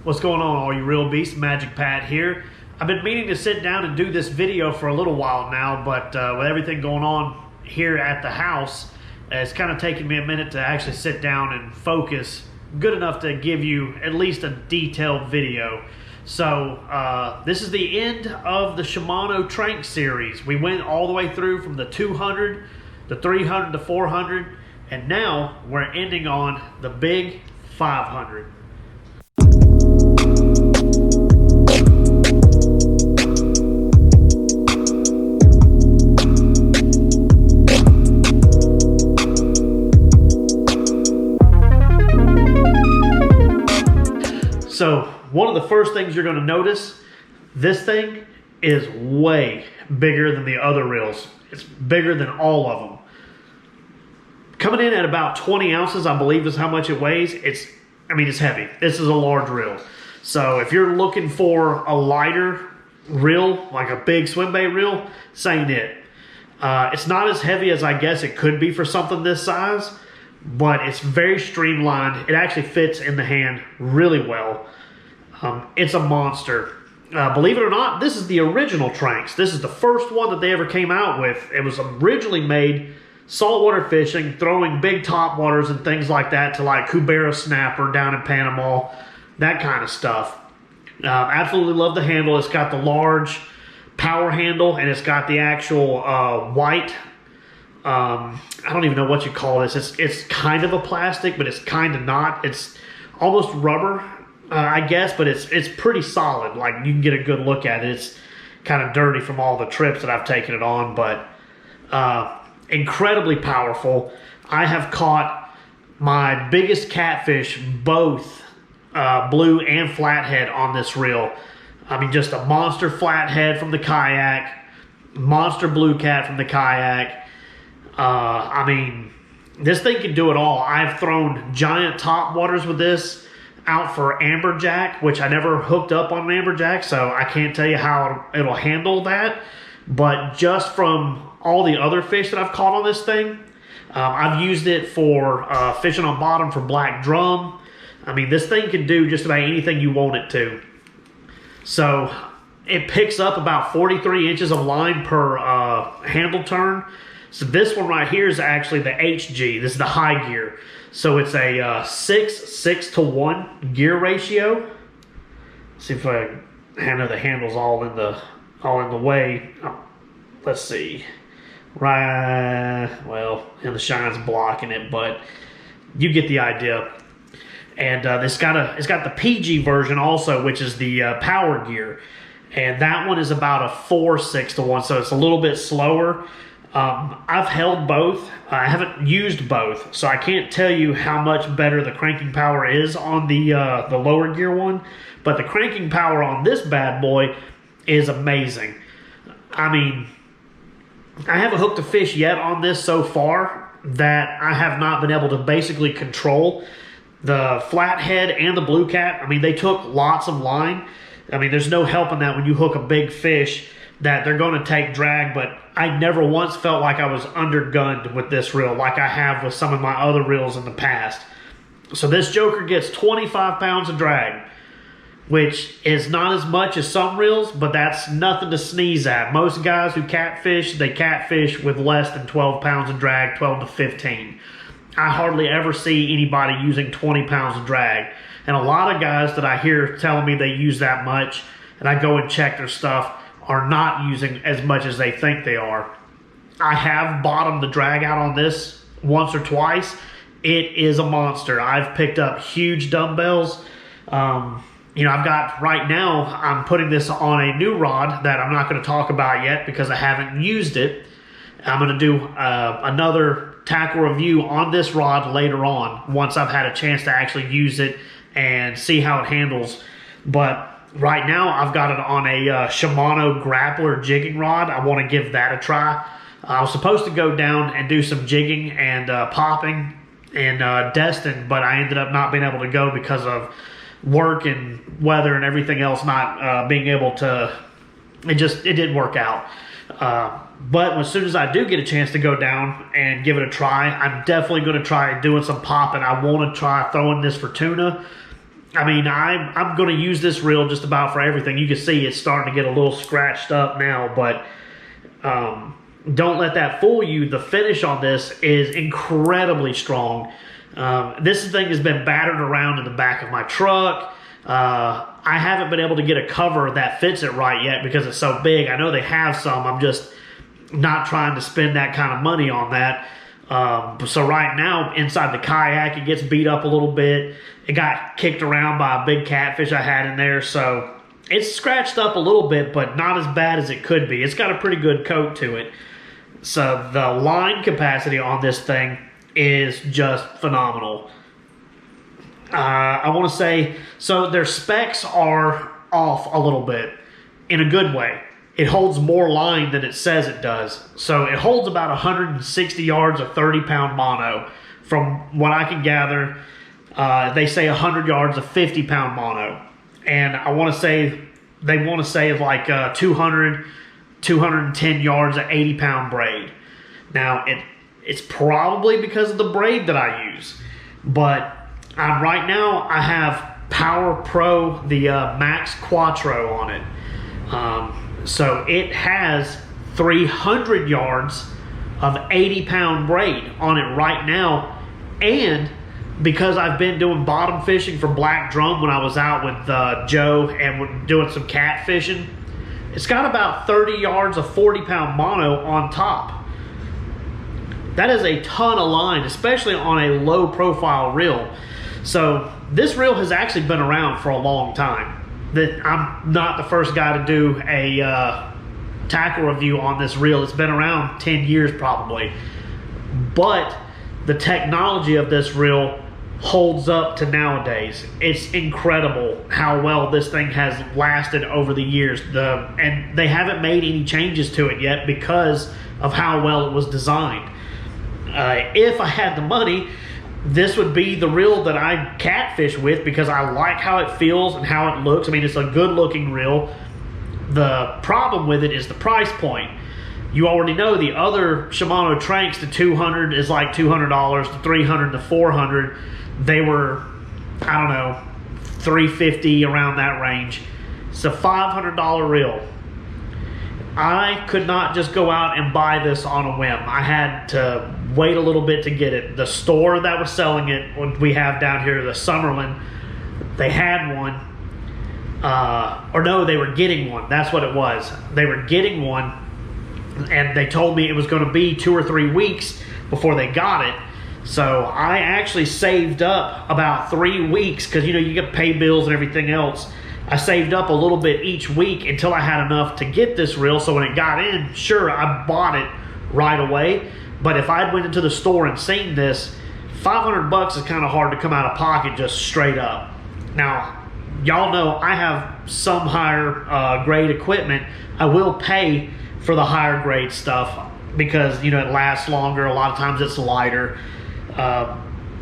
What's going on, all you real beasts? Magic Pat here. I've been meaning to sit down and do this video for a little while now, but with everything going on here at the house, it's kind of taken me a minute to actually sit down and focus good enough to give you at least a detailed video. So this is the end of the Shimano Tranx series. We went all the way through from the 200, the 300, the 400, and now we're ending on the big 500. So one of the first things you're going to notice, this thing is way bigger than the other reels. It's bigger than all of them. Coming in at about 20 ounces, I believe is how much it weighs. It's heavy. This is a large reel. So if you're looking for a lighter reel, like a big swim bait reel, this ain't it. It's not as heavy as I guess it could be for something this size, but it's very streamlined. It actually fits in the hand really well. It's a monster. Believe it or not, this is the original Tranx. This is the first one that they ever came out with. It was originally made saltwater fishing, throwing big topwaters and things like that to like Cubera snapper down in Panama, that kind of stuff. Absolutely love the handle. It's got the large power handle and it's got the actual white, I don't even know what you call this. It's kind of a plastic, but it's kind of not. It's almost rubber, I guess, but it's pretty solid. Like, you can get a good look at it. It's kind of dirty from all the trips that I've taken it on, but incredibly powerful. I have caught my biggest catfish, both blue and flathead, on this reel. I mean, just a monster flathead from the kayak, monster blue cat from the kayak. I mean, this thing can do it all. I've thrown giant top waters with this out for amberjack, which I never hooked up on an amberjack, so I can't tell you how it'll handle that. But just from all the other fish that I've caught on this thing, I've used it for fishing on bottom for black drum. I mean, this thing can do just about anything you want it to. So it picks up about 43 inches of line per handle turn. So this one right here is actually the HG. This is the high gear. So it's a 6:1 gear ratio. Let's see if I know the handle's all in the way. Oh, let's see. Right, well, and the shine's blocking it, but you get the idea. And it's got the PG version also, which is the power gear, and that one is about a 4:6:1, so it's a little bit slower. I've held both. I haven't used both, so I can't tell you how much better the cranking power is on the lower gear one, but the cranking power on this bad boy is amazing. I mean, I haven't hooked a fish yet on this so far that I have not been able to basically control. The flathead and the blue cat, I mean, they took lots of line. I mean, there's no helping that when you hook a big fish that they're going to take drag, but I never once felt like I was undergunned with this reel like I have with some of my other reels in the past. So this joker gets 25 pounds of drag, which is not as much as some reels, but that's nothing to sneeze at. Most guys who catfish, they catfish with less than 12 pounds of drag, 12 to 15. I hardly ever see anybody using 20 pounds of drag. And a lot of guys that I hear telling me they use that much, and I go and check their stuff, are not using as much as they think they are. I have bottomed the drag out on this once or twice. It is a monster. I've picked up huge dumbbells. You know, I've got, right now, I'm putting this on a new rod that I'm not going to talk about yet because I haven't used it. I'm going to do another tackle review on this rod later on, once I've had a chance to actually use it and see how it handles. But right now, I've got it on a Shimano grappler jigging rod. I want to give that a try. I was supposed to go down and do some jigging and popping and Destin, but I ended up not being able to go because of work and weather and everything else not being able to. It didn't work out. But as soon as I do get a chance to go down and give it a try, I'm definitely going to try doing some popping. I want to try throwing this for tuna. I mean, I'm going to use this reel just about for everything. You can see it's starting to get a little scratched up now, but don't let that fool you. The finish on this is incredibly strong. This thing has been battered around in the back of my truck. I haven't been able to get a cover that fits it right yet because it's so big. I know they have some. I'm just not trying to spend that kind of money on that. So right now, inside the kayak, it gets beat up a little bit. It got kicked around by a big catfish I had in there. So it's scratched up a little bit, but not as bad as it could be. It's got a pretty good coat to it. So the line capacity on this thing is just phenomenal. I want to say, so their specs are off a little bit in a good way. It holds more line than it says it does. So it holds about 160 yards of 30-pound mono. From what I can gather, they say 100 yards of 50-pound mono. And I want to say, they want to say like 200, 210 yards of 80-pound braid. Now, it's probably because of the braid that I use. But right now, I have Power Pro, the Max Quattro on it. So it has 300 yards of 80-pound braid on it right now. And because I've been doing bottom fishing for black drum when I was out with Joe and we're doing some cat fishing, it's got about 30 yards of 40-pound mono on top. That is a ton of line, especially on a low-profile reel. So this reel has actually been around for a long time. That I'm not the first guy to do a tackle review on this reel. It's been around 10 years probably. But the technology of this reel holds up to nowadays. It's incredible how well this thing has lasted over the years. And they haven't made any changes to it yet because of how well it was designed. If I had the money, this would be the reel that I catfish with because I like how it feels and how it looks. I mean, it's a good looking reel. The problem with it is the price point. You already know the other Shimano Tranx, the 200 is like $200, the 300, the 400, they were, I don't know, $350, around that range. It's a $500 reel. I could not just go out and buy this on a whim. I had to wait a little bit to get it. The store that was selling it, what we have down here, the Summerlin, they had one. Or no, they were getting one. That's what it was. They were getting one, and they told me it was going to be 2 or 3 weeks before they got it. So I actually saved up about 3 weeks because, you know, you get pay bills and everything else. I saved up a little bit each week until I had enough to get this reel. So when it got in, sure, I bought it right away. But if I'd went into the store and seen this, $500 is kind of hard to come out of pocket just straight up. Now, y'all know I have some higher grade equipment. I will pay for the higher grade stuff because, you know, it lasts longer. A lot of times it's lighter.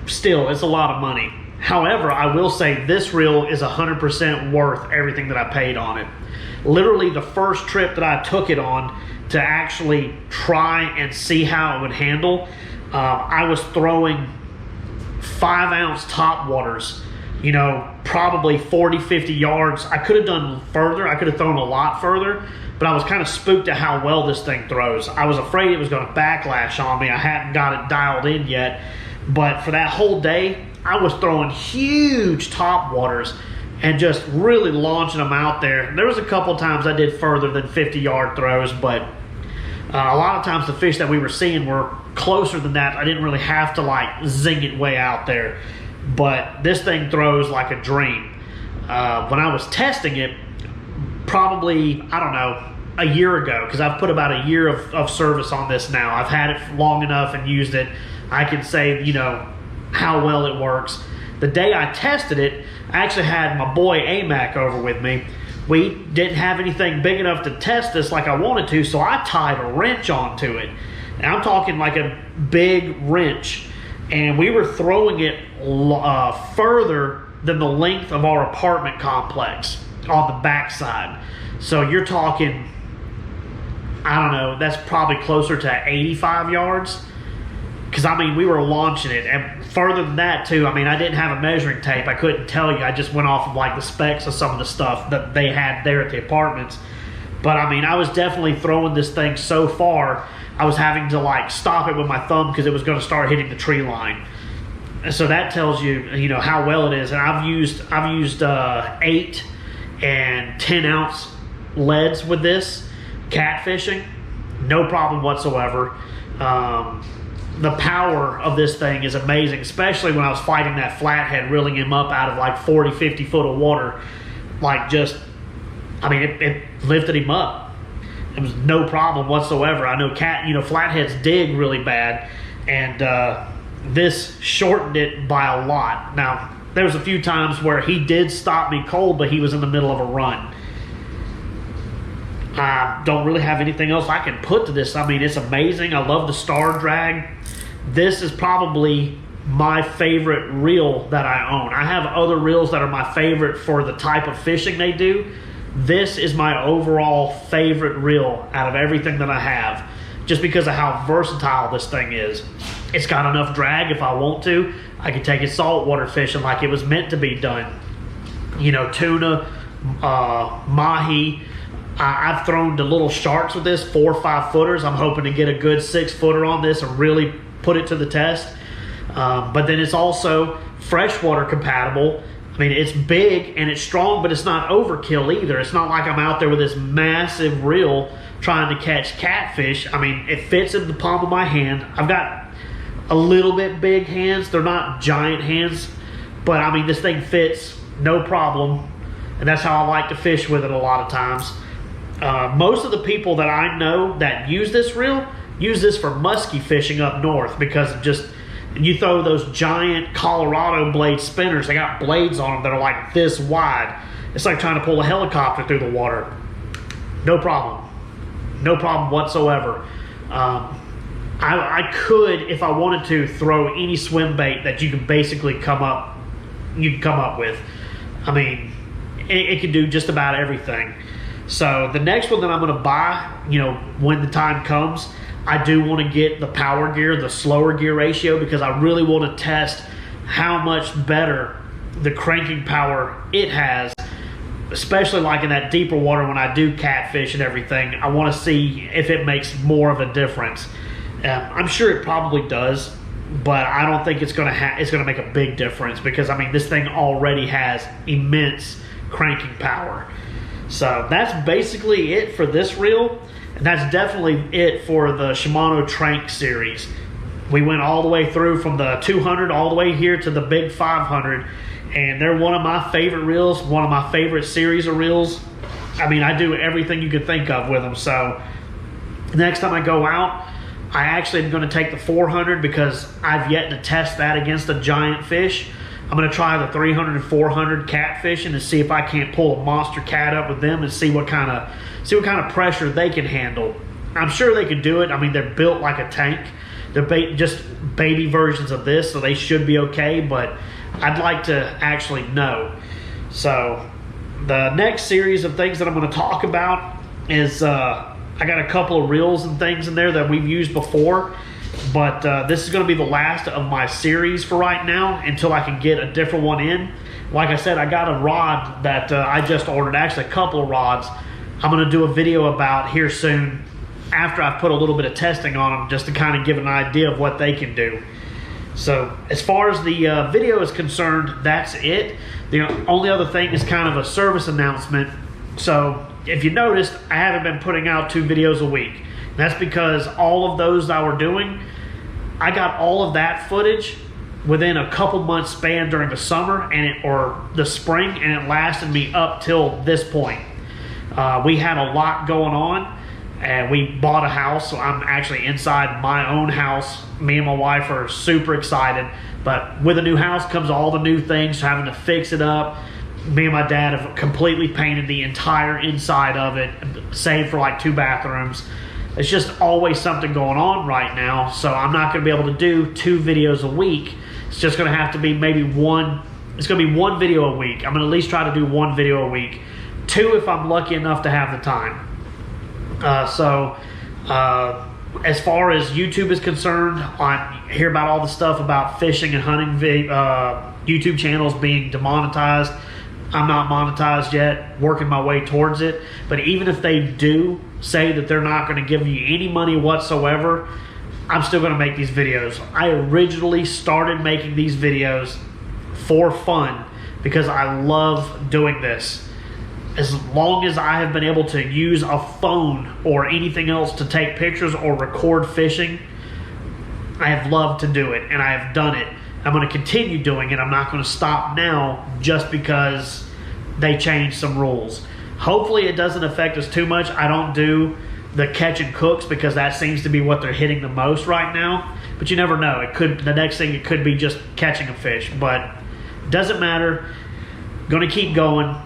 Still, it's a lot of money. However, I will say this reel is 100% worth everything that I paid on it. Literally the first trip that I took it on to actually try and see how it would handle, I was throwing 5-ounce top waters, you know, probably 40, 50 yards. I could have done further. I could have thrown a lot further, but I was kind of spooked at how well this thing throws. I was afraid it was going to backlash on me. I hadn't got it dialed in yet, but for that whole day, I was throwing huge top waters and just really launching them out there. There was a couple times I did further than 50-yard throws, but a lot of times the fish that we were seeing were closer than that. I didn't really have to like zing it way out there, but this thing throws like a dream. When I was testing it, probably, I don't know, a year ago, because I've put about a year of service on this now. I've had it long enough and used it. I can say, you know, how well it works. The day I tested it, I actually had my boy AMAC over with me. We didn't have anything big enough to test this like I wanted to, so I tied a wrench onto it. And I'm talking like a big wrench. And we were throwing it further than the length of our apartment complex on the backside. So you're talking, I don't know, that's probably closer to 85 yards. because I mean, we were launching it, and further than that too. I mean, I didn't have a measuring tape. I couldn't tell you. I just went off of like the specs of some of the stuff that they had there at the apartments. But I mean, I was definitely throwing this thing so far, I was having to like stop it with my thumb because it was going to start hitting the tree line. And so that tells you, you know, how well it is. And I've used 8 and 10 ounce leads with this catfishing, no problem whatsoever. The power of this thing is amazing, especially when I was fighting that flathead, reeling him up out of like 40, 50 foot of water. Like just, I mean, it lifted him up. It was no problem whatsoever. I know flatheads dig really bad, and this shortened it by a lot. Now, there was a few times where he did stop me cold, but he was in the middle of a run. I don't really have anything else I can put to this. I mean, it's amazing. I love the star drag. This is probably my favorite reel that I own. I have other reels that are my favorite for the type of fishing they do. This is my overall favorite reel out of everything that I have, just because of how versatile this thing is. It's got enough drag if I want to. I can take it saltwater fishing like it was meant to be done. You know, tuna, mahi. I've thrown the little sharks with this, 4 or 5 footers. I'm hoping to get a good 6 footer on this and really put it to the test. But then it's also freshwater compatible. I mean, it's big and it's strong, but it's not overkill either. It's not like I'm out there with this massive reel trying to catch catfish. I mean, it fits in the palm of my hand. I've got a little bit big hands. They're not giant hands, but I mean, this thing fits no problem. And that's how I like to fish with it a lot of times. Most of the people that I know that use this reel use this for muskie fishing up north, because of just, you throw those giant Colorado blade spinners, they got blades on them that are like this wide. It's like trying to pull a helicopter through the water. No problem. No problem whatsoever. I could, if I wanted to, throw any swim bait that you can basically come up with. I mean, it can do just about everything. So the next one that I'm going to buy, you know, when the time comes, I do want to get the power gear, the slower gear ratio, because I really want to test how much better the cranking power it has, especially like in that deeper water when I do catfish and everything. I want to see if it makes more of a difference. I'm sure it probably does, but I don't think it's going to make a big difference, because I mean, this thing already has immense cranking power. So that's basically it for this reel, and that's definitely it for the Shimano Tranx series. We went all the way through from the 200 all the way here to the big 500, and they're one of my favorite reels, one of my favorite series of reels. I mean, I do everything you could think of with them. So next time I go out, I actually am going to take the 400, because I've yet to test that against a giant fish. I'm going to try the 300 and 400 catfishing and see if I can't pull a monster cat up with them and see what kind of pressure they can handle. I'm sure they can do it. I mean, they're built like a tank. They're just baby versions of this, so they should be okay, but I'd like to actually know. So the next series of things that I'm going to talk about is I got a couple of reels and things in there that we've used before. But this is going to be the last of my series for right now until I can get a different one in. Like I said, I got a rod that I just ordered, actually a couple of rods. I'm going to do a video about here soon after I've put a little bit of testing on them, just to kind of give an idea of what they can do. So as far as the video is concerned, that's it. The only other thing is kind of a service announcement. So if you noticed, I haven't been putting out 2 videos a week. That's because all of those that we're doing, I got all of that footage within a couple months span during the summer or the spring, and it lasted me up till this point. We had a lot going on, and we bought a house, so I'm actually inside my own house. Me and my wife are super excited, but with a new house comes all the new things, having to fix it up. Me and my dad have completely painted the entire inside of it, save for like 2 bathrooms. It's just always something going on right now, so I'm not going to be able to do 2 videos a week. It's just going to have to be maybe one. It's going to be 1 video a week. I'm going to at least try to do 1 video a week. 2 if I'm lucky enough to have the time. as far as YouTube is concerned, I hear about all the stuff about fishing and hunting YouTube channels being demonetized. I'm not monetized yet, working my way towards it. But even if they do say that they're not going to give you any money whatsoever, I'm still going to make these videos. I originally started making these videos for fun because I love doing this. As long as I have been able to use a phone or anything else to take pictures or record fishing, I have loved to do it, and I have done it. I'm going to continue doing it. I'm not going to stop now just because they changed some rules. Hopefully it doesn't affect us too much. I don't do the catch and cooks because that seems to be what they're hitting the most right now. But you never know. It could, the next thing, it could be just catching a fish. But it doesn't matter. Going to keep going.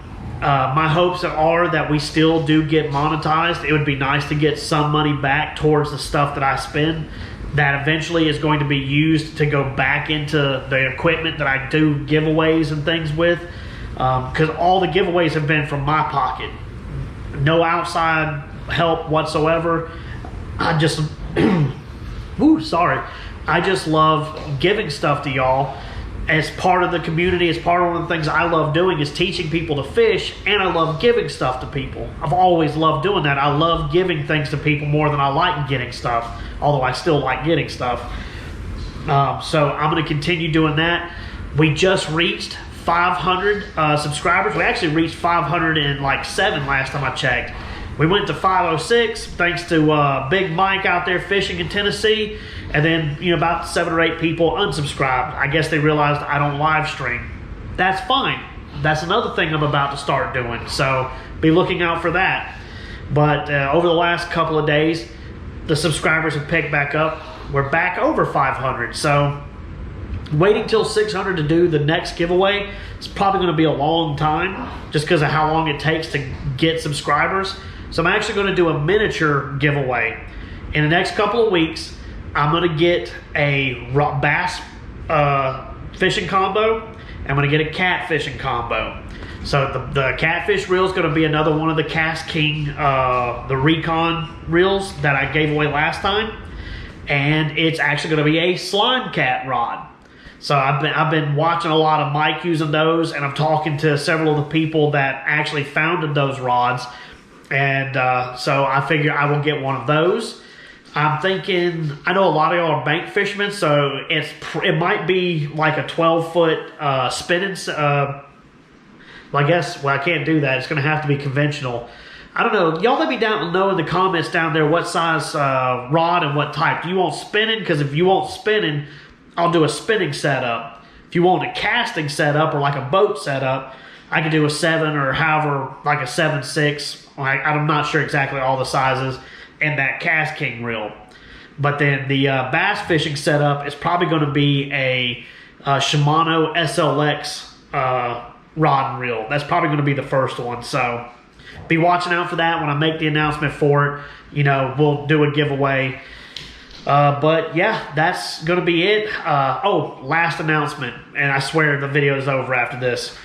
My hopes are that we still do get monetized. It would be nice to get some money back towards the stuff that I spend. That eventually is going to be used to go back into the equipment that I do giveaways and things with. Because all the giveaways have been from my pocket. No outside help whatsoever. I just, I just love giving stuff to y'all as part of the community. As part of one of the things I love doing is teaching people to fish, and I love giving stuff to people. I've always loved doing that. I love giving things to people more than I like getting stuff, although I still like getting stuff. So I'm going to continue doing that. We just reached 500 subscribers. We actually reached 507 last time I checked. We went to 506 thanks to Big Mike out there fishing in Tennessee, and then about 7 or 8 people unsubscribed. I guess they realized I don't live stream. That's fine. That's another thing I'm about to start doing, so be looking out for that. But over the last couple of days, the subscribers have picked back up. We're back over 500, so waiting till 600 to do the next giveaway is probably going to be a long time just because of how long it takes to get subscribers. So I'm actually going to do a miniature giveaway. In the next couple of weeks, I'm going to get a bass fishing combo. I'm going to get a catfishing combo. So the catfish reel is going to be another one of the Cast King, the Recon reels that I gave away last time. And it's actually going to be a slime cat rod. So I've been watching a lot of Mike using those, and I'm talking to several of the people that actually founded those rods. And so I figure I will get one of those. I'm thinking, I know a lot of y'all are bank fishermen, so it might be like a 12-foot spinning. I guess, well, I can't do that. It's going to have to be conventional. I don't know. Y'all let me know in the comments down there what size rod and what type. Do you want spinning? Because if you want spinning, I'll do a spinning setup. If you want a casting setup or like a boat setup, I could do a 7 or however, like a 7.6. I'm not sure exactly all the sizes in that Cast King reel. But then the bass fishing setup is probably going to be a Shimano SLX rod and reel. That's probably going to be the first one. So be watching out for that when I make the announcement for it. We'll do a giveaway. But yeah, that's going to be it. Last announcement, and I swear the video is over after this.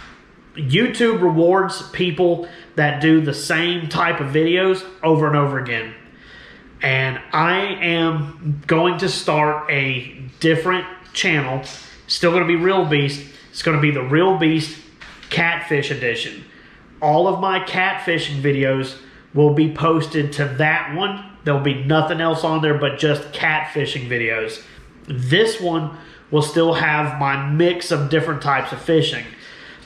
YouTube rewards people that do the same type of videos over and over again. And I am going to start a different channel. Still going to be Real Beast. It's going to be the Real Beast Catfish Edition. All of my catfishing videos will be posted to that one. There'll be nothing else on there but just catfishing videos. This one will still have my mix of different types of fishing.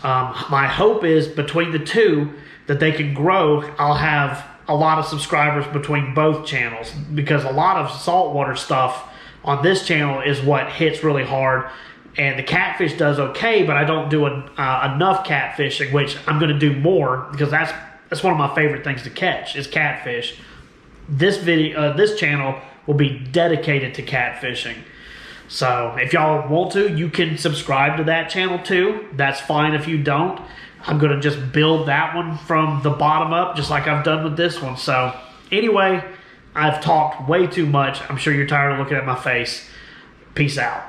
My hope is between the two that they can grow. I'll have a lot of subscribers between both channels because a lot of saltwater stuff on this channel is what hits really hard. And the catfish does okay, but I don't do enough catfishing, which I'm going to do more because that's one of my favorite things to catch is catfish. This channel will be dedicated to catfishing. So if y'all want to, you can subscribe to that channel too. That's fine if you don't. I'm going to just build that one from the bottom up, just like I've done with this one. So anyway, I've talked way too much. I'm sure you're tired of looking at my face. Peace out.